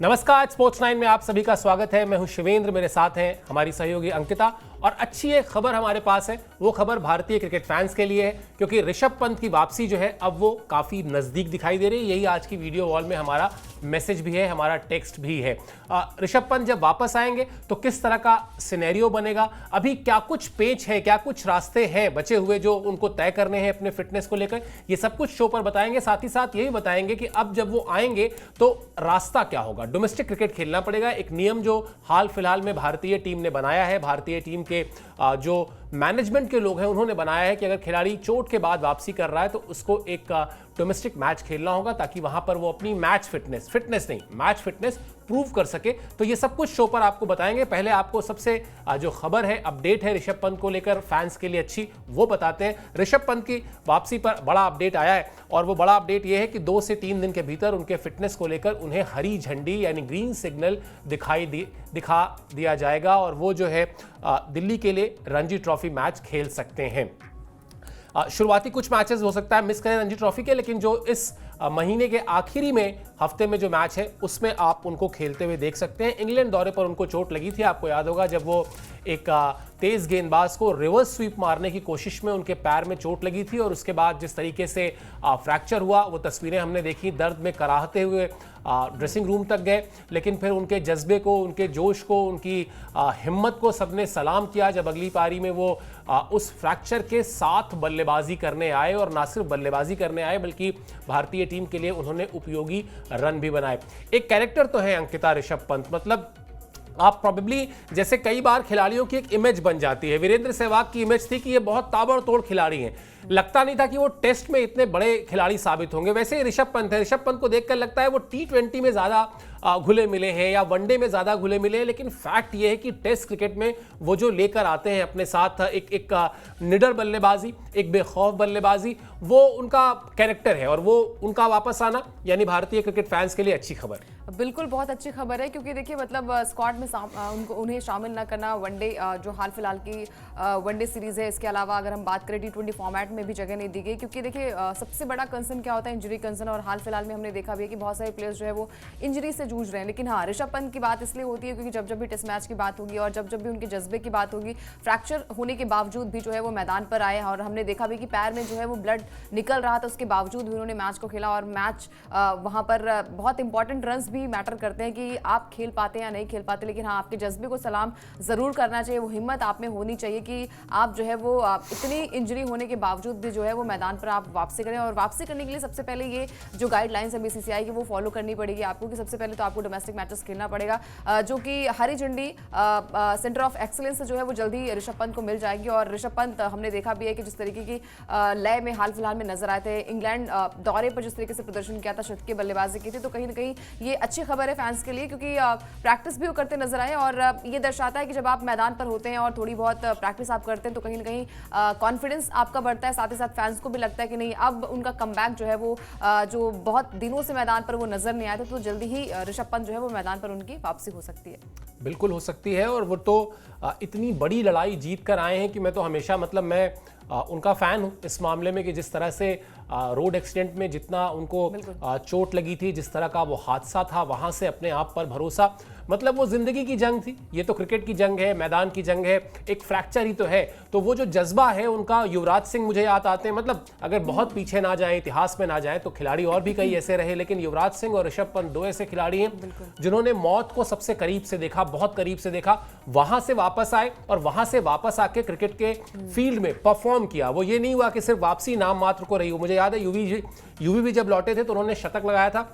नमस्कार, स्पोर्ट्स 9 में आप सभी का स्वागत है। मैं हूं शिवेंद्र, मेरे साथ हैं हमारी सहयोगी अंकिता। और अच्छी एक खबर हमारे पास है, वो खबर भारतीय क्रिकेट फैंस के लिए है, क्योंकि ऋषभ पंत की वापसी जो है अब वो काफ़ी नज़दीक दिखाई दे रही है। यही आज की वीडियो वॉल में हमारा मैसेज भी है, हमारा टेक्स्ट भी है। ऋषभ पंत जब वापस आएंगे तो किस तरह का सिनेरियो बनेगा, अभी क्या कुछ पेच है, क्या कुछ रास्ते हैं बचे हुए जो उनको तय करने हैं अपने फिटनेस को लेकर, ये सब कुछ शो पर बताएंगे। साथ ही साथ यही बताएंगे कि अब जब वो आएंगे तो रास्ता क्या होगा। डोमेस्टिक क्रिकेट खेलना पड़ेगा, एक नियम जो हाल फिलहाल में भारतीय टीम ने बनाया है। भारतीय टीम के जो मैनेजमेंट के लोग हैं उन्होंने बनाया है कि अगर खिलाड़ी चोट के बाद वापसी कर रहा है तो उसको एक डोमेस्टिक मैच खेलना होगा, ताकि वहां पर वो अपनी मैच फिटनेस प्रूव कर सके। तो ये सब कुछ शो पर आपको बताएंगे। पहले आपको सबसे जो खबर है, अपडेट है ऋषभ पंत को लेकर फैंस के लिए अच्छी, वो बताते हैं। ऋषभ पंत की वापसी पर बड़ा अपडेट आया है, और वो बड़ा अपडेट ये है कि 2 से 3 दिन के भीतर उनके फिटनेस को लेकर उन्हें हरी झंडी यानी ग्रीन सिग्नल दिखा दिया जाएगा, और वो जो है दिल्ली के लिए रणजी ट्रॉफी मैच खेल सकते हैं। शुरुआती कुछ मैचेस हो सकता है मिस करें रणजी ट्रॉफी के, लेकिन जो इस महीने के आखिरी में हफ्ते में जो मैच है उसमें आप उनको खेलते हुए देख सकते हैं। इंग्लैंड दौरे पर उनको चोट लगी थी, आपको याद होगा, जब वो एक तेज गेंदबाज को रिवर्स स्वीप मारने की कोशिश में उनके पैर में चोट लगी थी, और उसके बाद जिस तरीके से फ्रैक्चर हुआ वो तस्वीरें हमने देखी। दर्द में कराहते हुए ड्रेसिंग रूम तक गए, लेकिन फिर उनके जज्बे को, उनके जोश को, उनकी हिम्मत को सबने सलाम किया जब अगली पारी में वो उस फ्रैक्चर के साथ बल्लेबाजी करने आए, और ना सिर्फ बल्लेबाजी करने आए बल्कि भारतीय टीम के लिए उन्होंने उपयोगी रन भी बनाए। एक कैरेक्टर तो है अंकिता ऋषभ पंत, मतलब आप प्रोबेबली, जैसे कई बार खिलाड़ियों की एक इमेज बन जाती है। वीरेंद्र सहवाग की इमेज थी कि ये बहुत ताबड़तोड़ खिलाड़ी हैं, लगता नहीं था कि वो टेस्ट में इतने बड़े खिलाड़ी साबित होंगे। वैसे ही ऋषभ पंत है, ऋषभ पंत को देखकर लगता है वो T20 में ज्यादा घुले मिले हैं या वनडे में ज्यादा घुले मिले हैं, लेकिन फैक्ट ये है कि टेस्ट क्रिकेट में वो जो लेकर आते हैं अपने साथ एक निडर बल्लेबाजी, एक बेखौफ बल्लेबाजी, वो उनका कैरेक्टर है, और वो उनका वापस आना यानी भारतीय क्रिकेट फैंस के लिए अच्छी खबर है। बिल्कुल बहुत अच्छी खबर है, क्योंकि देखिए मतलब स्क्वाड में उन्हें शामिल ना करना, वनडे जो हाल फिलहाल की वनडे सीरीज है, इसके अलावा अगर हम बात करें T20 फॉर्मेट में भी जगह नहीं दी गई, क्योंकि देखिए सबसे बड़ा कंसर्न क्या होता है, इंजरी कंसर्न। और हाल फिलहाल में हमने देखा भी है कि बहुत सारे प्लेयर्स जो है वो इंजरी से जूझ रहे हैं। लेकिन हाँ, ऋषभ पंत की बात इसलिए होती है क्योंकि जब भी टेस्ट मैच की बात होगी और जब भी उनके जज्बे की बात होगी, फ्रैक्चर होने के बावजूद भी जो है वो मैदान पर आए, और हमने देखा भी कि पैर में जो है वो ब्लड निकल रहा था, उसके बावजूद भी उन्होंने मैच को खेला। और मैच वहाँ पर बहुत इंपॉर्टेंट रन्स भी मैटर करते हैं कि आप खेल पाते हैं या नहीं खेल पाते, लेकिन हाँ, आपके जज्बे को सलाम जरूर करना चाहिए। वो हिम्मत आप में होनी चाहिए कि आप जो है वो इतनी इंजरी होने के बावजूद भी जो है वो मैदान पर आप वापसी करें। और वापसी करने के लिए सबसे पहले ये जो गाइडलाइंस है BCCI की, वो फॉलो करनी पड़ेगी आपको, कि सबसे पहले तो आपको डोमेस्टिक मैचेस खेलना पड़ेगा, जो कि हरी झंडी सेंटर ऑफ एक्सीलेंस से जो है वो जल्दी ऋषभ पंत को मिल जाएगी। और ऋषभ पंत हमने देखा भी है कि जिस तरीके की लय में हाल फिलहाल में नजर आए थे, इंग्लैंड दौरे पर जिस तरीके से प्रदर्शन किया था, शतकीय बल्लेबाजी की थी, तो कहीं ना कहीं ये अच्छी खबर है फैंस के लिए, क्योंकि प्रैक्टिस भी वो करते नजर आए। और ये दर्शाता है कि जब आप मैदान पर होते हैं और थोड़ी बहुत प्रैक्टिस आप करते हैं तो कहीं ना कहीं कॉन्फिडेंस आपका बढ़ता है। साथ ही साथ फैंस को भी लगता है कि नहीं, अब उनका कमबैक जो है वो जो बहुत दिनों से मैदान पर वो नजर नहीं आए थे, तो जल्दी ही ऋषभ पंत जो है वो मैदान पर उनकी वापसी हो सकती है। बिल्कुल हो सकती है, और वो तो इतनी बड़ी लड़ाई जीत कर आए हैं कि मैं तो हमेशा, मतलब मैं उनका फ़ैन हूँ इस मामले में, कि जिस तरह से रोड एक्सीडेंट में जितना उनको चोट लगी थी, जिस तरह का वो हादसा था, वहाँ से अपने आप पर भरोसा, मतलब वो जिंदगी की जंग थी। ये तो क्रिकेट की जंग है, मैदान की जंग है, एक फ्रैक्चर ही तो है। तो वो जो जज्बा है उनका, युवराज सिंह मुझे याद आते हैं, मतलब अगर बहुत पीछे ना जाए, इतिहास में ना जाए, तो खिलाड़ी और भी कई ऐसे रहे, लेकिन युवराज सिंह और ऋषभ पंत 2 ऐसे खिलाड़ी हैं जिन्होंने मौत को सबसे करीब से देखा, बहुत करीब से देखा, वहां से वापस आए, और वहां से वापस आके क्रिकेट के फील्ड में परफॉर्म किया। वो ये नहीं हुआ कि सिर्फ वापसी नाम मात्र को रही हो। मुझे याद है यूवी भी जब लौटे थे तो उन्होंने शतक लगाया था,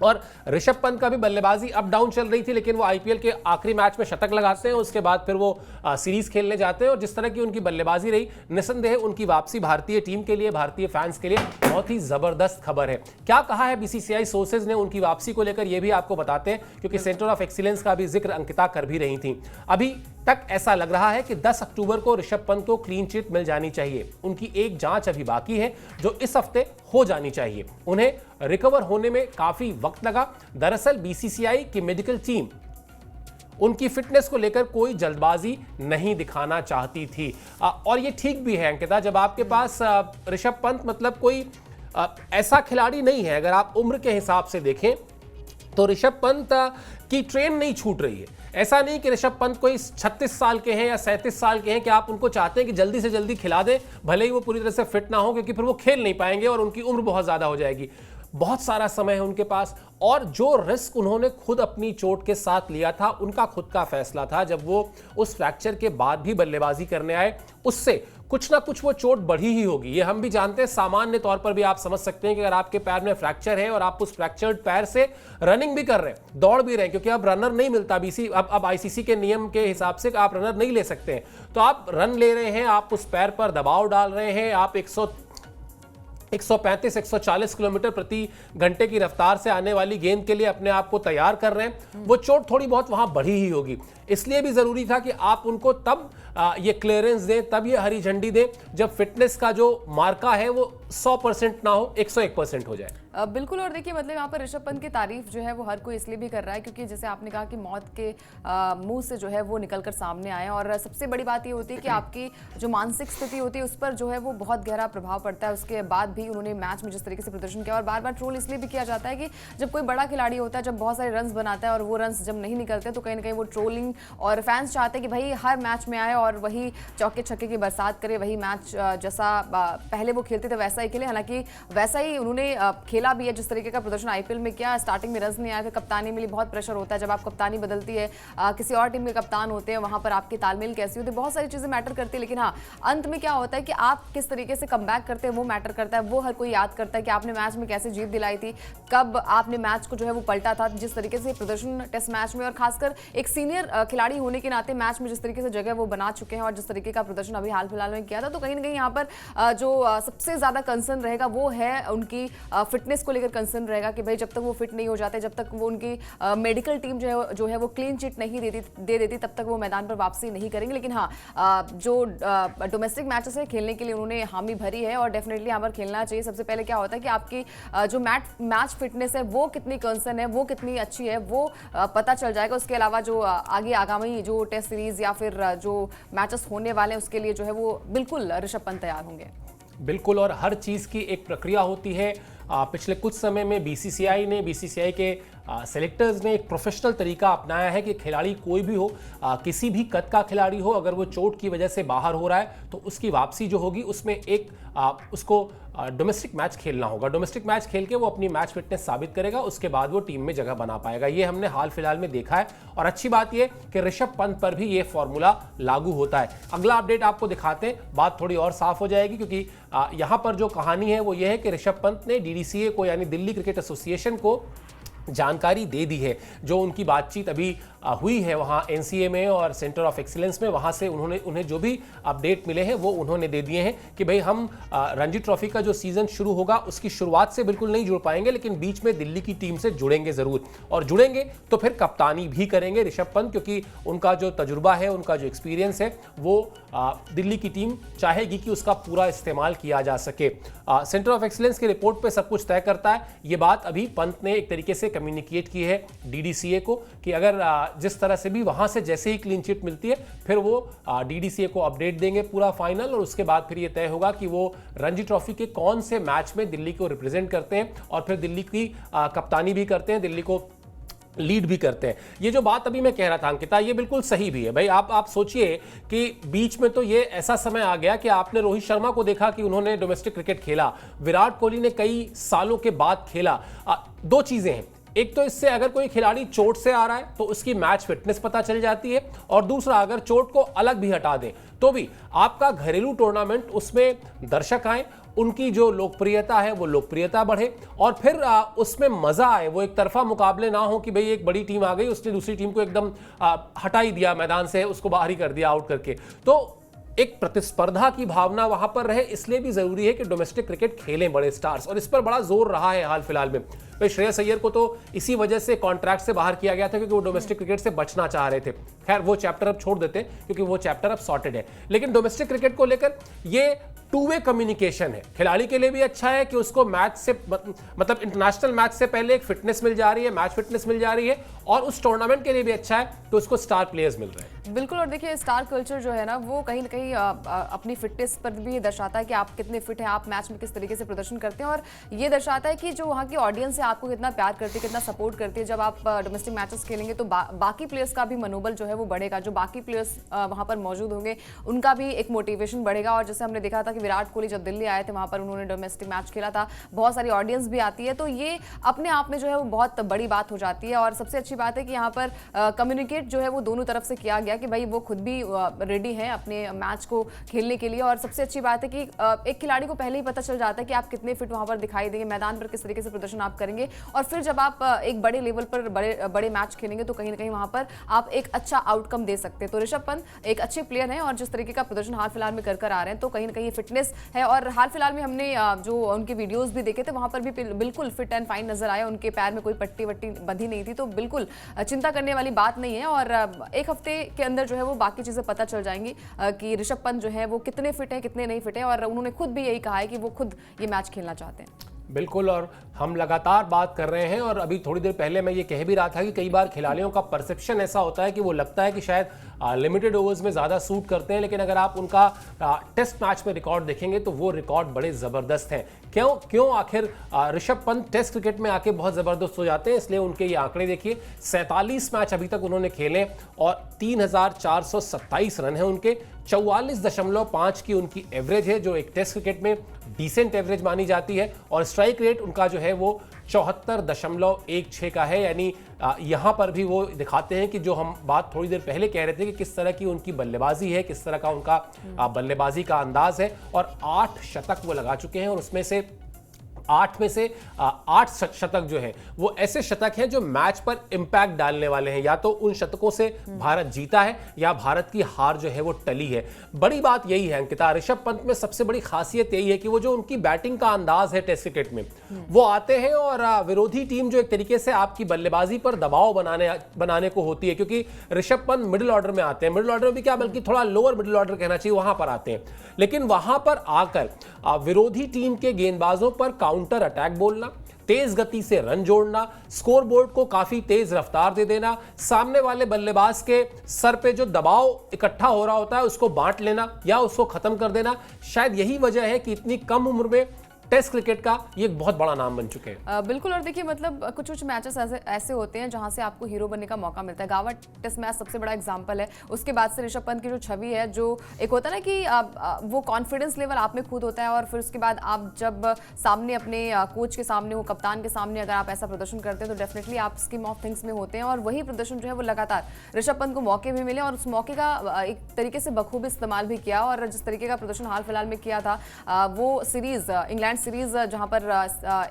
और ऋषभ पंत का भी बल्लेबाजी अप डाउन चल रही थी, लेकिन वो आईपीएल के आखिरी मैच में शतक लगाते हैं, उसके बाद फिर वो सीरीज खेलने जाते हैं। और जिस तरह की उनकी बल्लेबाजी रही, निसंदेह उनकी वापसी भारतीय टीम के लिए, भारतीय फैंस के लिए बहुत ही जबरदस्त खबर है। क्या कहा है BCCI सोर्सेज ने उनकी वापसी को लेकर, ये भी आपको बताते हैं, क्योंकि सेंटर ऑफ एक्सीलेंस का भी जिक्र अंकिता कर भी रही थी। अभी तक ऐसा लग रहा है कि 10 अक्टूबर को ऋषभ पंत को क्लीन चिट मिल जानी चाहिए। उनकी एक जांच अभी बाकी है जो इस हफ्ते हो जानी चाहिए। उन्हें रिकवर होने में काफी वक्त लगा। दरअसल BCCI की मेडिकल टीम उनकी फिटनेस को लेकर कोई जल्दबाजी नहीं दिखाना चाहती थी, और ये ठीक भी है अंकिता। जब आपके पास ऋषभ पंत मतलब कोई ऐसा खिलाड़ी नहीं है, अगर आप उम्र के हिसाब से देखें तो ऋषभ पंत की ट्रेन नहीं छूट रही है। ऐसा नहीं कि ऋषभ पंत कोई 36 साल के हैं या 37 साल के हैं कि आप उनको चाहते हैं कि जल्दी से जल्दी खिला दें, भले ही वो पूरी तरह से फिट ना हो, क्योंकि फिर वो खेल नहीं पाएंगे और उनकी उम्र बहुत ज़्यादा हो जाएगी। बहुत सारा समय है उनके पास, और जो रिस्क उन्होंने खुद अपनी चोट के साथ लिया था, उनका खुद का फैसला था। जब वो उस फ्रैक्चर के बाद भी बल्लेबाजी करने आए, उससे कुछ ना कुछ वो चोट बढ़ी ही होगी। ये हम भी जानते हैं, सामान्य तौर पर भी आप समझ सकते हैं कि अगर आपके पैर में फ्रैक्चर है और आप उस फ्रैक्चर्ड पैर से रनिंग भी कर रहे हैं, दौड़ भी रहे हैं, क्योंकि अब रनर नहीं मिलता, अब आईसीसी के नियम के हिसाब से आप रनर नहीं ले सकते हैं, तो आप रन ले रहे हैं, आप उस पैर पर दबाव डाल रहे हैं, आप 135-140 किलोमीटर प्रति घंटे की रफ्तार से आने वाली गेंद के लिए अपने आप को तैयार कर रहे हैं, वो चोट थोड़ी बहुत वहां बढ़ी ही होगी। इसलिए भी जरूरी था कि आप उनको तब ये क्लियरेंस दें, तब ये हरी झंडी दें, जब फिटनेस का जो मार्का है वो 100% ना हो, 101% हो जाए। बिल्कुल। और देखिए मतलब यहाँ पर ऋषभ पंत की तारीफ जो है वो हर कोई इसलिए भी कर रहा है क्योंकि जैसे आपने कहा कि मौत के मुंह से जो है वो निकलकर सामने आए, और सबसे बड़ी बात ये होती है कि आपकी जो मानसिक स्थिति होती है उस पर जो है वो बहुत गहरा प्रभाव पड़ता है। उसके बाद भी उन्होंने मैच में जिस तरीके से प्रदर्शन किया, और बार बार ट्रोल इसलिए भी किया जाता है कि जब कोई बड़ा खिलाड़ी होता है, जब बहुत सारे रन बनाता है और वो रन जब नहीं निकलते तो कहीं ना कहीं वो ट्रोलिंग, और फैंस चाहते हैं कि भाई हर मैच में आए और वही चौके छक्के की बरसात करे, वही मैच जैसा पहले वो खेलते थे वैसा ही खेले। हालांकि वैसा ही उन्होंने खेला भी है, जिस तरीके का प्रदर्शन आईपीएल में किया। स्टार्टिंग में रन नहीं आए थे, कप्तानी मिली, बहुत प्रेशर होता है जब आप कप्तानी बदलती है, किसी और टीम के कप्तान होते हैं, वहां पर आपकी तालमेल कैसी होती है, बहुत सारी चीजें मैटर करती है। लेकिन हाँ, अंत में क्या होता है कि आप किस तरीके से कमबैक करते हैं वो मैटर करता है। वो हर कोई याद करता है कि आपने मैच में कैसे जीत दिलाई थी, कब आपने मैच को जो है वो पलटा था, जिस तरीके से प्रदर्शन टेस्ट मैच में, और खासकर एक सीनियर खिलाड़ी होने के नाते मैच में जिस तरीके से जगह वो बना चुके हैं और जिस तरीके का प्रदर्शन अभी हाल फिलहाल में किया था, तो कहीं ना कहीं यहाँ पर जो सबसे ज्यादा कंसर्न रहेगा वो है उनकी फिटनेस को लेकर कंसर्न रहेगा कि भाई जब तक वो फिट नहीं हो जाते, जब तक वो उनकी मेडिकल टीम जो है वो क्लीन चिट नहीं दे देती, तब तक वो मैदान पर वापसी नहीं करेंगे। लेकिन हाँ, जो डोमेस्टिक मैचेस है खेलने के लिए उन्होंने हामी भरी है और डेफिनेटली यहाँ पर खेलना चाहिए। सबसे पहले क्या होता है कि आपकी जो मैच फिटनेस है वो कितनी कंसर्न है, वो कितनी अच्छी है, वो पता चल जाएगा। उसके अलावा जो आगे आगामी जो टेस्ट सीरीज या फिर जो मैचेस होने वाले हैं उसके लिए जो है वो बिल्कुल ऋषभ पंत तैयार होंगे। बिल्कुल, और हर चीज़ की एक प्रक्रिया होती है। पिछले कुछ समय में बीसीसीआई के सेलेक्टर्स ने एक प्रोफेशनल तरीका अपनाया है कि खिलाड़ी कोई भी हो, किसी भी कद का खिलाड़ी हो, अगर वो चोट की वजह से बाहर हो रहा है तो उसकी वापसी जो होगी उसमें उसको डोमेस्टिक मैच खेलना होगा। डोमेस्टिक मैच खेल के वो अपनी मैच फिटनेस साबित करेगा, उसके बाद वो टीम में जगह बना पाएगा। ये हमने हाल फिलहाल में देखा है, और अच्छी बात ये कि ऋषभ पंत पर भी ये फॉर्मूला लागू होता है। अगला अपडेट आपको दिखाते हैं, बात थोड़ी और साफ हो जाएगी, क्योंकि यहाँ पर जो कहानी है वो ये है कि ऋषभ पंत ने डीडीसीए को यानी दिल्ली क्रिकेट एसोसिएशन को जानकारी दे दी है। जो उनकी बातचीत अभी हुई है वहाँ एनसीए में और सेंटर ऑफ एक्सीलेंस में, वहाँ से उन्हें जो भी अपडेट मिले हैं वो उन्होंने दे दिए हैं कि भाई हम रणजी ट्रॉफी का जो सीजन शुरू होगा उसकी शुरुआत से बिल्कुल नहीं जुड़ पाएंगे, लेकिन बीच में दिल्ली की टीम से जुड़ेंगे जरूर, और जुड़ेंगे तो फिर कप्तानी भी करेंगे ऋषभ पंत, क्योंकि उनका जो तजुर्बा है, उनका जो एक्सपीरियंस है, वो दिल्ली की टीम चाहेगी कि उसका पूरा इस्तेमाल किया जा सके। सेंटर ऑफ एक्सीलेंस की रिपोर्ट पर सब कुछ तय करता है। ये बात अभी पंत ने एक तरीके से कम्युनिकेट की है डीडीसीए को कि अगर जिस तरह से भी वहां से जैसे ही क्लीन चिट मिलती है फिर वो डीडीसीए को अपडेट देंगे पूरा फाइनल, और उसके बाद फिर ये तय होगा कि वो रणजी ट्रॉफी के कौन से मैच में दिल्ली को रिप्रेजेंट करते हैं और फिर दिल्ली की कप्तानी भी करते हैं, दिल्ली को लीड भी करते हैं। ये जो बात अभी मैं कह रहा था अंकिता, ये बिल्कुल सही भी है भाई। आप सोचिए कि बीच में तो ये ऐसा समय आ गया कि आपने रोहित शर्मा को देखा कि उन्होंने डोमेस्टिक क्रिकेट खेला, विराट कोहली ने कई सालों के बाद खेला। दो चीजें हैं, एक तो इससे अगर कोई खिलाड़ी चोट से आ रहा है तो उसकी मैच फिटनेस पता चल जाती है, और दूसरा अगर चोट को अलग भी हटा दें तो भी आपका घरेलू टूर्नामेंट, उसमें दर्शक आए, उनकी जो लोकप्रियता है वो लोकप्रियता बढ़े, और फिर उसमें मजा आए, वो एक तरफा मुकाबले ना हो कि भाई एक बड़ी टीम आ गई उसने दूसरी टीम को एकदम हटा ही दिया मैदान से, उसको बाहर ही कर दिया आउट करके। तो एक प्रतिस्पर्धा की भावना वहां पर रहे, इसलिए भी जरूरी है कि डोमेस्टिक क्रिकेट खेलें बड़े स्टार्स, और इस पर बड़ा जोर रहा है हाल फिलहाल में। भाई श्रेयस अय्यर को तो इसी वजह से कॉन्ट्रैक्ट से बाहर किया गया था क्योंकि वो डोमेस्टिक क्रिकेट से बचना चाह रहे थे। खैर वो चैप्टर अब छोड़ देते क्योंकि वो चैप्टर अब सॉर्टेड है, लेकिन डोमेस्टिक क्रिकेट को लेकर ये टू वे कम्युनिकेशन है। खिलाड़ी के लिए भी अच्छा है कि उसको मैच से मतलब इंटरनेशनल मैच से पहले एक फिटनेस मिल जा रही है, मैच फिटनेस मिल जा रही है, और उस टूर्नामेंट के लिए भी अच्छा है कि उसको स्टार प्लेयर्स मिल रहे हैं। बिल्कुल, और देखिए स्टार कल्चर जो है ना वो कहीं ना कहीं अपनी फिटनेस पर भी दर्शाता है कि आप कितने फिट हैं, आप मैच में किस तरीके से प्रदर्शन करते हैं, और ये दर्शाता है कि जो वहाँ की ऑडियंस है आपको कितना प्यार करती है, कितना सपोर्ट करती है। जब आप डोमेस्टिक मैचेस खेलेंगे तो बाकी प्लेयर्स का भी मनोबल जो है वो बढ़ेगा, जो बाकी प्लेयर्स वहां पर मौजूद होंगे उनका भी एक मोटिवेशन बढ़ेगा। और जैसे हमने देखा था कि विराट कोहली जब दिल्ली आए थे वहां पर उन्होंने डोमेस्टिक मैच खेला था, बहुत सारी ऑडियंस भी आती है, तो ये अपने आप में जो है वो बहुत बड़ी बात हो जाती है। और सबसे अच्छी बात है कि यहाँ पर कम्युनिकेट जो है वो दोनों तरफ से किया गया कि भाई वो खुद भी रेडी हैं अपने मैच को खेलने के लिए। और सबसे अच्छी बात है कि एक खिलाड़ी को पहले ही पता चल जाता है कि आप कितने फिट वहां पर दिखाई देंगे, मैदान पर किस तरीके से प्रदर्शन आप करेंगे। और फिर जब आप एक बड़े लेवल पर बड़े मैच खेलेंगे तो कहीं ना कहीं वहां पर आप एक अच्छा आउटकम दे सकते हैं। तो ऋषभ पंत एक अच्छे प्लेयर हैं और जिस तरीके का प्रदर्शन हाल फिलहाल में कर आ रहे हैं तो कहीं ना कहीं फिटनेस है। और हाल फिलहाल में हमने जो उनके वीडियोस भी देखे थे वहां पर भी बिल्कुल फिट एंड फाइन नजर आया, उनके पैर में कोई पट्टी वट्टी बंधी नहीं थी, तो बिल्कुल चिंता करने वाली बात नहीं है। और एक हफ्ते के अंदर जो है वो बाकी चीजें पता चल जाएंगी कि ऋषभ पंत जो है वो कितने फिट है कितने नहीं फिट है। और उन्होंने खुद भी यही कहा है कि वो खुद ये मैच खेलना चाहते हैं। बिल्कुल, और हम लगातार बात कर रहे हैं और अभी थोड़ी देर पहले मैं ये कह भी रहा था कि कई बार खिलाड़ियों का परसेप्शन ऐसा होता है कि वो लगता है कि शायद लिमिटेड ओवर्स में ज़्यादा सूट करते हैं, लेकिन अगर आप उनका टेस्ट मैच में रिकॉर्ड देखेंगे तो वो रिकॉर्ड बड़े ज़बरदस्त हैं। क्यों आखिर ऋषभ पंत टेस्ट क्रिकेट में आके बहुत ज़बरदस्त हो जाते हैं, इसलिए उनके ये आंकड़े देखिए। 47 मैच अभी तक उन्होंने खेले और 3427 रन है उनके, 44.5 की उनकी एवरेज है, जो एक टेस्ट क्रिकेट में डिसेंट एवरेज मानी जाती है। और स्ट्राइक रेट उनका जो है वो 74.16 का है। यानी यहाँ पर भी वो दिखाते हैं कि जो हम बात थोड़ी देर पहले कह रहे थे कि किस तरह की उनकी बल्लेबाजी है, किस तरह का उनका बल्लेबाजी का अंदाज है। और 8 शतक वो लगा चुके हैं और उसमें से 8 में से 8 शतक जो है वो ऐसे शतक हैं जो मैच पर इंपैक्ट डालने वाले हैं। या तो उन शतकों से भारत जीता है या भारत की हार जो है वो टली है। बड़ी बात यही है अंकिता, ऋषभ पंत में सबसे बड़ी खासियत यही है कि वो जो उनकी बैटिंग का अंदाज है टेस्ट क्रिकेट में, वो आते हैं और विरोधी टीम जो एक तरीके से आपकी बल्लेबाजी पर दबाव बनाने को होती है, क्योंकि ऋषभ पंत मिडिल ऑर्डर में आते हैं, मिडिल ऑर्डर में भी क्या बल्कि थोड़ा लोअर मिडिल ऑर्डर कहना चाहिए, वहां पर आते हैं। लेकिन वहां पर आकर विरोधी टीम के गेंदबाजों पर काउंटर अटैक बोलना, तेज गति से रन जोड़ना, स्कोरबोर्ड को काफी तेज रफ्तार दे देना, सामने वाले बल्लेबाज के सर पे जो दबाव इकट्ठा हो रहा होता है उसको बांट लेना या उसको खत्म कर देना, शायद यही वजह है कि इतनी कम उम्र में टेस्ट क्रिकेट का ये एक बहुत बड़ा नाम बन चुके हैं। बिल्कुल। और देखिए मतलब कुछ मैचेस ऐसे होते हैं जहां से आपको हीरो बनने का मौका मिलता है। गावा टेस्ट मैच सबसे बड़ा एग्जांपल है। उसके बाद से ऋषभ पंत की जो छवि है, जो एक होता है ना कि वो कॉन्फिडेंस लेवल आप में खुद होता है और फिर उसके बाद आप जब सामने अपने कोच के सामने हो, कप्तान के सामने अगर आप ऐसा प्रदर्शन करते हैं तो डेफिनेटली आप स्कीम ऑफ थिंग्स में होते हैं। और वही प्रदर्शन जो है वो लगातार ऋषभ पंत को मौके भी मिले और उस मौके का एक तरीके से बखूबी इस्तेमाल भी किया। और जिस तरीके का प्रदर्शन हाल फिलहाल में किया था, वो सीरीज इंग्लैंड सीरीज जहां पर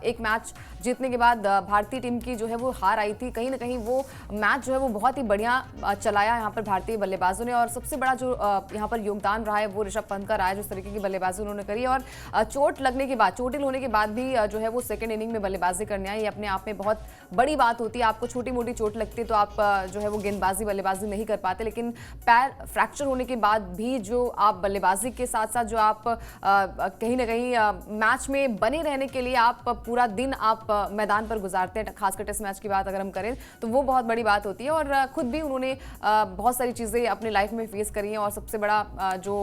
एक मैच जीतने के बाद भारतीय टीम की जो है वो हार आई थी, कहीं ना कहीं वो मैच जो है वो बहुत ही बढ़िया चलाया यहाँ पर भारतीय बल्लेबाजों ने। और सबसे बड़ा जो यहाँ पर योगदान रहा है वो ऋषभ पंत का रहा है, जिस तरीके की बल्लेबाजी उन्होंने करी। और चोट लगने के बाद, चोटिल होने के बाद भी जो है वो सेकंड इनिंग में बल्लेबाजी करने आई, ये अपने आप में बहुत बड़ी बात होती है। आपको छोटी मोटी चोट लगती है तो आप जो है वो गेंदबाजी बल्लेबाजी नहीं कर पाते, लेकिन पैर फ्रैक्चर होने के बाद भी जो आप बल्लेबाजी के साथ साथ जो आप कहीं ना कहीं मैच में बने रहने के लिए आप पूरा दिन आप मैदान पर गुजारते हैं, खासकर टेस्ट मैच की बात अगर हम करें तो वो बहुत बड़ी बात होती है। और खुद भी उन्होंने बहुत सारी चीज़ें अपने लाइफ में फेस करी हैं और सबसे बड़ा जो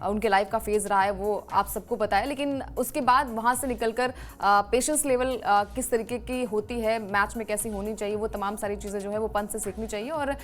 उनके लाइफ का फेज रहा है वो आप सबको पता है। लेकिन उसके बाद वहाँ से निकलकर पेशेंस लेवल किस तरीके की होती है, मैच में कैसी होनी चाहिए, वो तमाम सारी चीज़ें जो है वो पंत से सीखनी चाहिए। और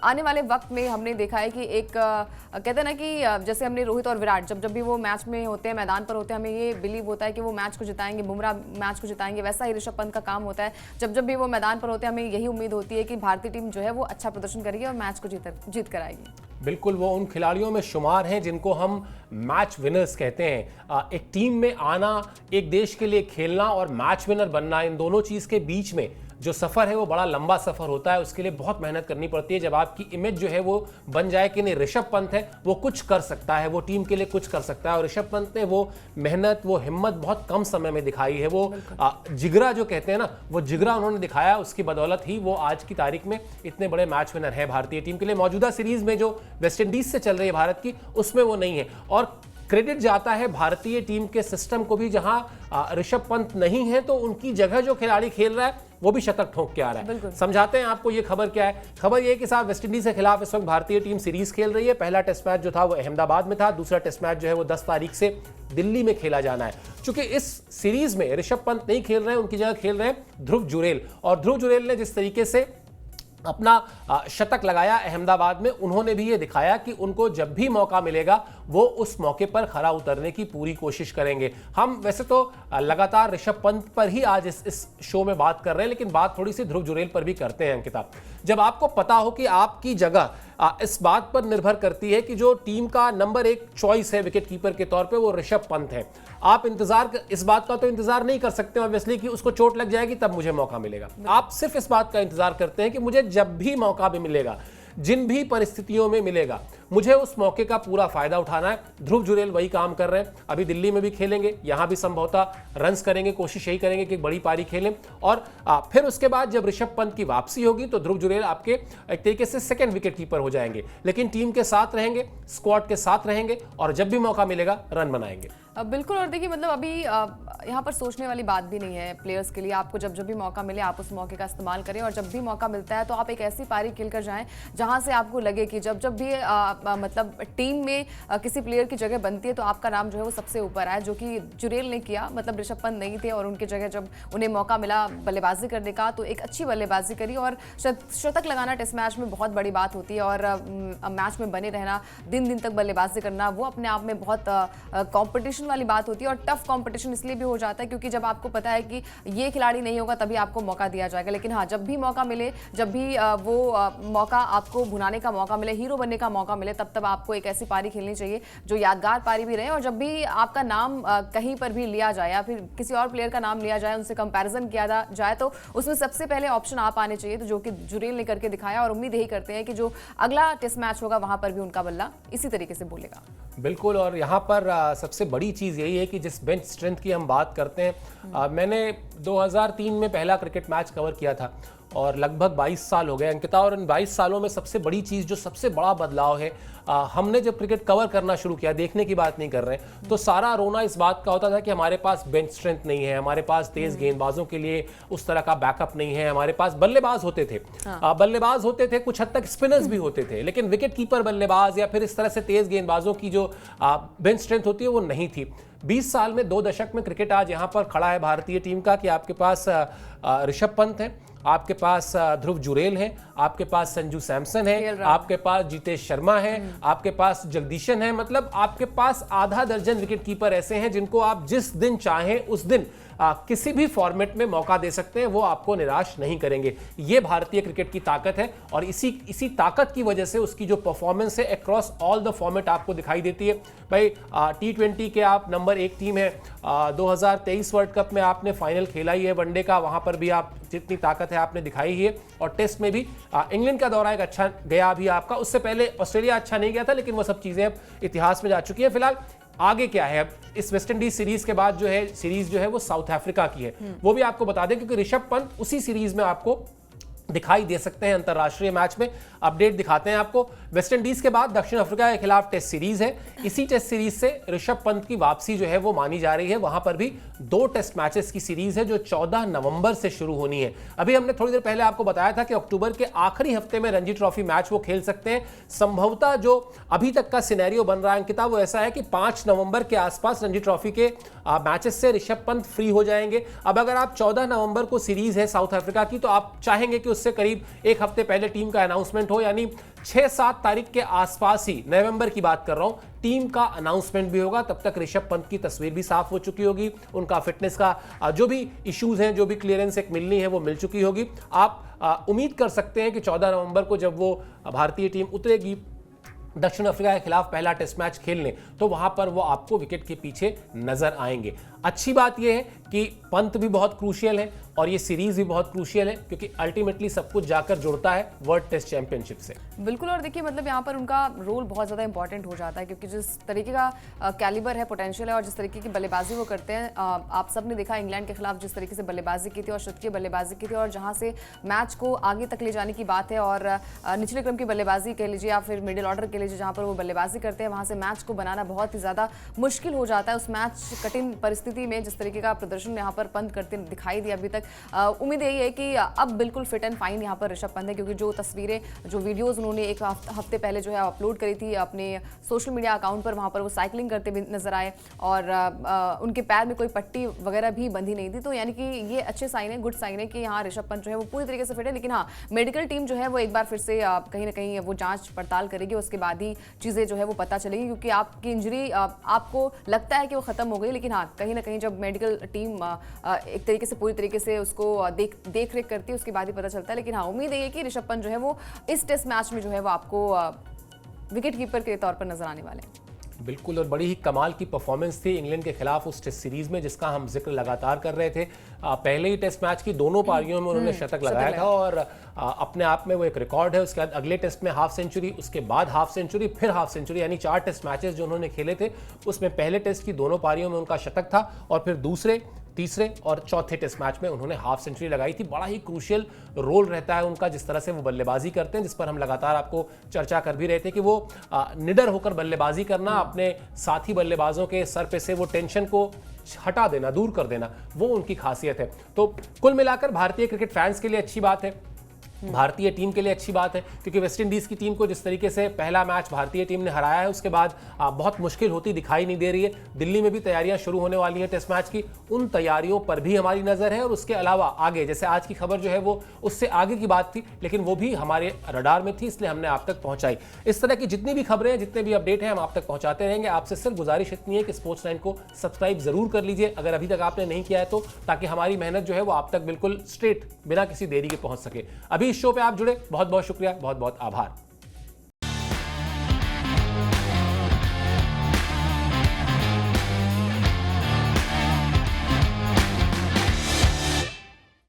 आने वाले वक्त में हमने देखा है कि एक कहते हैं ना कि जैसे हमने रोहित और विराट जब भी वो मैच में होते हैं, मैदान पर होते हैं, हमें ये बिलीव होता है कि वो मैच को जिताएंगे, बुमराह मैच को जिताएंगे। वैसा ही ऋषभ पंत का काम होता है, जब भी वो मैदान पर होते हैं हमें यही उम्मीद होती है कि भारतीय टीम जो है वो अच्छा प्रदर्शन करेगी और मैच को जीत कर आएगी। बिल्कुल, वो उन खिलाड़ियों में शुमार हैं जिनको हम मैच विनर्स कहते हैं। एक टीम में आना, एक देश के लिए खेलना और मैच विनर बनना, इन दोनों चीज़ के बीच में जो सफ़र है वो बड़ा लंबा सफ़र होता है। उसके लिए बहुत मेहनत करनी पड़ती है। जब आपकी इमेज जो है वो बन जाए कि नहीं ऋषभ पंत है, वो कुछ कर सकता है, वो टीम के लिए कुछ कर सकता है, और ऋषभ पंत ने वो मेहनत, वो हिम्मत बहुत कम समय में दिखाई है। वो जिगरा जो कहते हैं ना, वो जिगरा उन्होंने दिखाया, उसकी बदौलत ही वो आज की तारीख में इतने बड़े मैच विनर है भारतीय टीम के लिए। मौजूदा सीरीज में जो वेस्ट इंडीज से चल रही है भारत की, उसमें वो नहीं है। और क्रेडिट जाता है भारतीय टीम के सिस्टम को भी, जहां ऋषभ पंत नहीं है तो उनकी जगह जो खिलाड़ी खेल रहा है वो भी शतक ठोक के आ रहा है। समझाते हैं आपको ये खबर क्या है। खबर ये कि साहब वेस्टइंडीज के खिलाफ इस वक्त भारतीय टीम सीरीज खेल रही है। पहला टेस्ट मैच जो था वो अहमदाबाद में था, दूसरा टेस्ट मैच जो है वो 10 तारीख से दिल्ली में खेला जाना है। चूंकि इस सीरीज में ऋषभ पंत नहीं खेल रहे हैं, उनकी जगह खेल रहे हैं ध्रुव जुरेल, और ध्रुव जुरेल ने जिस तरीके से अपना शतक लगाया अहमदाबाद में, उन्होंने भी ये दिखाया कि उनको जब भी मौका मिलेगा वो उस मौके पर खरा उतरने की पूरी कोशिश करेंगे। हम वैसे तो लगातार ऋषभ पंत पर ही आज इस शो में बात कर रहे हैं, लेकिन बात थोड़ी सी ध्रुव जुरेल पर भी करते हैं अंकिता। जब आपको पता हो कि आपकी जगह इस बात पर निर्भर करती है कि जो टीम का नंबर 1 चॉइस है विकेट कीपर के तौर पे वो ऋषभ पंत है, आप इस बात का तो इंतजार नहीं कर सकते ऑब्वियसली कि उसको चोट लग जाएगी तब मुझे मौका मिलेगा। आप सिर्फ इस बात का इंतजार करते हैं कि मुझे जब भी मौका भी मिलेगा, जिन भी परिस्थितियों में मिलेगा, मुझे उस मौके का पूरा फायदा उठाना है। ध्रुव जुरेल वही काम कर रहे हैं। अभी दिल्ली में भी खेलेंगे, यहां भी संभवतः रन्स करेंगे, कोशिश यही करेंगे कि एक बड़ी पारी खेलें, और फिर उसके बाद जब ऋषभ पंत की वापसी होगी तो ध्रुव जुरेल आपके एक तरीके से सेकंड विकेट कीपर हो जाएंगे, लेकिन टीम के साथ रहेंगे, स्क्वाड के साथ रहेंगे, और जब भी मौका मिलेगा रन बनाएंगे। बिल्कुल। और देखिए मतलब अभी यहाँ पर सोचने वाली बात भी नहीं है प्लेयर्स के लिए। आपको जब जब भी मौका मिले आप उस मौके का इस्तेमाल करें, और जब भी मौका मिलता है तो आप एक ऐसी पारी खेल कर जाएं जहाँ से आपको लगे कि जब जब भी मतलब टीम में किसी प्लेयर की जगह बनती है तो आपका नाम जो है वो सबसे ऊपर आए, जो कि जुरेल ने किया। मतलब ऋषभ पंत नहीं थे और उनकी जगह जब उन्हें मौका मिला बल्लेबाजी करने का तो एक अच्छी बल्लेबाजी करी, और शतक लगाना टेस्ट मैच में बहुत बड़ी बात होती है, और मैच में बने रहना, दिन दिन तक बल्लेबाजी करना, वो अपने आप में बहुत कॉम्पिटिशन वाली बात होती है। और टफ कंपटीशन इसलिए भी हो जाता है क्योंकि जब आपको पता है कि ये खिलाड़ी नहीं होगा तभी आपको मौका दिया जाएगा, लेकिन हाँ जब भी मौका मिले, जब भी वो मौका आपको भुनाने का मौका मिले, हीरो बनने का मौका मिले, तब आपको एक ऐसी पारी खेलनी चाहिए जो यादगार पारी भी रहे। और जब भी आपका नाम कहीं पर भी लिया जाए या फिर किसी और प्लेयर का नाम लिया जाए, उनसे कंपैरिजन किया जाए, तो उसमें सबसे पहले ऑप्शन आप आने चाहिए, तो जो कि जुरेल ने करके दिखाया। और उम्मीद यही करते हैं कि जो अगला टेस्ट मैच होगा वहां पर भी उनका बल्ला इसी तरीके से बोलेगा। बिल्कुल। और यहाँ पर सबसे बड़ी चीज़ यही है कि जिस बेंच स्ट्रेंथ की हम बात करते हैं, मैंने 2003 में पहला क्रिकेट मैच कवर किया था और लगभग 22 साल हो गए अंकिता, और इन 22 सालों में सबसे बड़ी चीज़, जो सबसे बड़ा बदलाव है, हमने जब क्रिकेट कवर करना शुरू किया, देखने की बात नहीं कर रहे हैं, तो सारा रोना इस बात का होता था कि हमारे पास बेंच स्ट्रेंथ नहीं है, हमारे पास तेज गेंदबाजों के लिए उस तरह का बैकअप नहीं है, हमारे पास बल्लेबाज होते थे, बल्लेबाज होते थे, कुछ हद तक स्पिनर्स भी होते थे, लेकिन विकेट कीपर बल्लेबाज या फिर इस तरह से तेज गेंदबाजों की जो बेंच स्ट्रेंथ होती है वो नहीं थी। 20 साल में 2 दशक में क्रिकेट आज यहाँ पर खड़ा है भारतीय टीम का कि आपके पास ऋषभ पंत है, आपके पास ध्रुव जुरेल है, आपके पास संजू सैमसन है, आपके पास जितेश शर्मा है, आपके पास जगदीशन है। मतलब आपके पास आधा दर्जन विकेट कीपर ऐसे हैं जिनको आप जिस दिन चाहें उस दिन किसी भी फॉर्मेट में मौका दे सकते हैं, वो आपको निराश नहीं करेंगे। ये भारतीय क्रिकेट की ताकत है, और इसी ताकत की वजह से उसकी जो परफॉर्मेंस है अक्रॉस ऑल द फॉर्मेट आपको दिखाई देती है। भाई T20 के आप नंबर 1 टीम है, 2023 वर्ल्ड कप में आपने फाइनल खेला ही है वनडे का, वहां पर भी आप जितनी ताकत है आपने दिखाई ही है, और टेस्ट में भी इंग्लैंड का दौरा एक अच्छा गया अभी आपका, उससे पहले ऑस्ट्रेलिया अच्छा नहीं गया था, लेकिन वो सब चीजें अब इतिहास में जा चुकी है। फिलहाल आगे क्या है, अब इस वेस्ट इंडीज सीरीज के बाद जो है सीरीज जो है वो साउथ अफ्रीका की है, वो भी आपको बता दें क्योंकि ऋषभ पंत उसी सीरीज में आपको दिखाई दे सकते हैं अंतरराष्ट्रीय मैच में। अपडेट दिखाते हैं आपको। वेस्ट इंडीज के बाद दक्षिण अफ्रीका के खिलाफ टेस्ट सीरीज है, इसी टेस्ट सीरीज से ऋषभ पंत की वापसी जो है वो मानी जा रही है। वहां पर भी 2 टेस्ट मैचेस की सीरीज है जो 14 नवंबर से शुरू होनी है। अभी हमने थोड़ी देर पहले आपको बताया था कि अक्टूबर के आखिरी हफ्ते में रणजी ट्रॉफी मैच वो खेल सकते हैं। संभवतः जो अभी तक का सिनेरियो बन रहा है अंकिता, वो ऐसा है कि 5 नवंबर के आसपास रणजी ट्रॉफी के मैचेस से ऋषभ पंत फ्री हो जाएंगे। अब अगर आप 14 नवंबर को सीरीज है साउथ अफ्रीका की, तो आप चाहेंगे कि उससे करीब 1 हफ्ते पहले टीम का अनाउंसमेंट हो, यानी 6-7 तारीख के आसपास ही, नवंबर की बात कर रहा हूं, टीम का अनाउंसमेंट भी होगा। तब तक ऋषभ पंत की तस्वीर भी साफ हो चुकी होगी, उनका फिटनेस का जो भी इश्यूज हैं, जो भी क्लियरेंस एक मिलनी है वो मिल चुकी होगी। आप उम्मीद कर सकते हैं कि 14 नवंबर को जब वो भारतीय टीम उतरेगी दक्षिण अफ्रीका के खिलाफ पहला टेस्ट मैच खेलने, तो वहां पर वो आपको विकेट के पीछे नजर आएंगे। अच्छी बात यह है कि पंत भी बहुत क्रूशियल है और ये सीरीज भी बहुत क्रूशियल है, क्योंकि अल्टीमेटली सब कुछ जाकर जुड़ता है वर्ल्ड टेस्ट चैंपियनशिप से। बिल्कुल। और देखिए मतलब यहाँ पर उनका रोल बहुत ज़्यादा इंपॉर्टेंट हो जाता है, क्योंकि जिस तरीके का कैलिबर है, पोटेंशियल है, और जिस तरीके की बल्लेबाजी वो करते हैं, आप सब ने देखा इंग्लैंड के खिलाफ जिस तरीके से बल्लेबाजी की थी और शतकीय बल्लेबाजी की थी, और जहाँ से मैच को आगे तक ले जाने की बात है, और निचले क्रम की बल्लेबाजी कह लीजिए या फिर मिडिल ऑर्डर कह लीजिए, जहाँ पर वो बल्लेबाजी करते हैं, वहाँ से मैच को बनाना बहुत ही ज़्यादा मुश्किल हो जाता है। उस मैच कठिन परिस्थिति स्थिति में जिस तरीके का प्रदर्शन यहाँ पर पंत करते दिखाई दिया अभी तक, उम्मीद यही है कि अब बिल्कुल फिट एंड फाइन यहाँ पर ऋषभ पंत है, क्योंकि जो तस्वीरें, जो वीडियोस उन्होंने एक हफ्ते पहले जो है अपलोड करी थी अपने सोशल मीडिया अकाउंट पर, वहाँ पर वो साइकिलिंग करते भी नजर आए और उनके पैर में कोई पट्टी वगैरह भी बंधी नहीं थी। तो यानी कि ये अच्छे साइन है, गुड साइन है कि यहाँ ऋषभ पंत जो है वो पूरी तरीके से फिट है। लेकिन हाँ, मेडिकल टीम जो है वो एक बार फिर से कहीं ना कहीं वो जांच पड़ताल करेगी, उसके बाद ही चीज़ें जो है वो पता चलेगी, क्योंकि आपकी इंजरी आपको लगता है कि वो खत्म हो गई, लेकिन हाँ कहीं ना कहीं जब मेडिकल टीम एक तरीके से पूरी तरीके से उसको देख रेख करती है उसके बाद ही पता चलता है। लेकिन हाँ, उम्मीद है कि ऋषभ पंत जो है वो इस टेस्ट मैच में जो है वो आपको विकेट कीपर के तौर पर नजर आने वाले हैं। बिल्कुल, और बड़ी ही कमाल की परफॉर्मेंस थी इंग्लैंड के खिलाफ उस टेस्ट सीरीज में, जिसका हम जिक्र लगातार कर रहे थे। पहले ही टेस्ट मैच की दोनों पारियों में उन्होंने शतक लगाया था और अपने आप में वो एक रिकॉर्ड है। उसके बाद अगले टेस्ट में हाफ सेंचुरी, उसके बाद हाफ सेंचुरी, फिर हाफ सेंचुरी, यानी 4 टेस्ट मैचेस जो उन्होंने खेले थे उसमें पहले टेस्ट की दोनों पारियों में उनका शतक था और फिर दूसरे, तीसरे और चौथे टेस्ट मैच में उन्होंने हाफ सेंचुरी लगाई थी। बड़ा ही क्रूशियल रोल रहता है उनका, जिस तरह से वो बल्लेबाजी करते हैं, जिस पर हम लगातार आपको चर्चा कर भी रहे थे कि वो निडर होकर बल्लेबाजी करना, अपने साथी बल्लेबाजों के सर पे से वो टेंशन को हटा देना, दूर कर देना, वो उनकी खासियत है। तो कुल मिलाकर भारतीय क्रिकेट फैंस के लिए अच्छी बात है, भारतीय टीम के लिए अच्छी बात है, क्योंकि वेस्टइंडीज की टीम को जिस तरीके से पहला मैच भारतीय टीम ने हराया है उसके बाद बहुत मुश्किल होती दिखाई नहीं दे रही है। दिल्ली में भी तैयारियां शुरू होने वाली हैं टेस्ट मैच की, उन तैयारियों पर भी हमारी नजर है और उसके अलावा आगे, जैसे आज की खबर जो है वो उससे आगे की बात थी, लेकिन वो भी हमारे रडार में थी, इसलिए हमने आप तक पहुंचाई। इस तरह की जितनी भी खबरें हैं, जितने भी अपडेट हैं, हम आप तक पहुंचाते रहेंगे। आपसे सिर्फ गुजारिश इतनी है कि स्पोर्ट्स 9 को सब्सक्राइब जरूर कर लीजिए अगर अभी तक आपने नहीं किया है तो, ताकि हमारी मेहनत जो है वो आप तक बिल्कुल स्ट्रेट बिना किसी देरी के पहुंच सके। अभी इस शो पे आप जुड़े, बहुत बहुत शुक्रिया, बहुत बहुत आभार।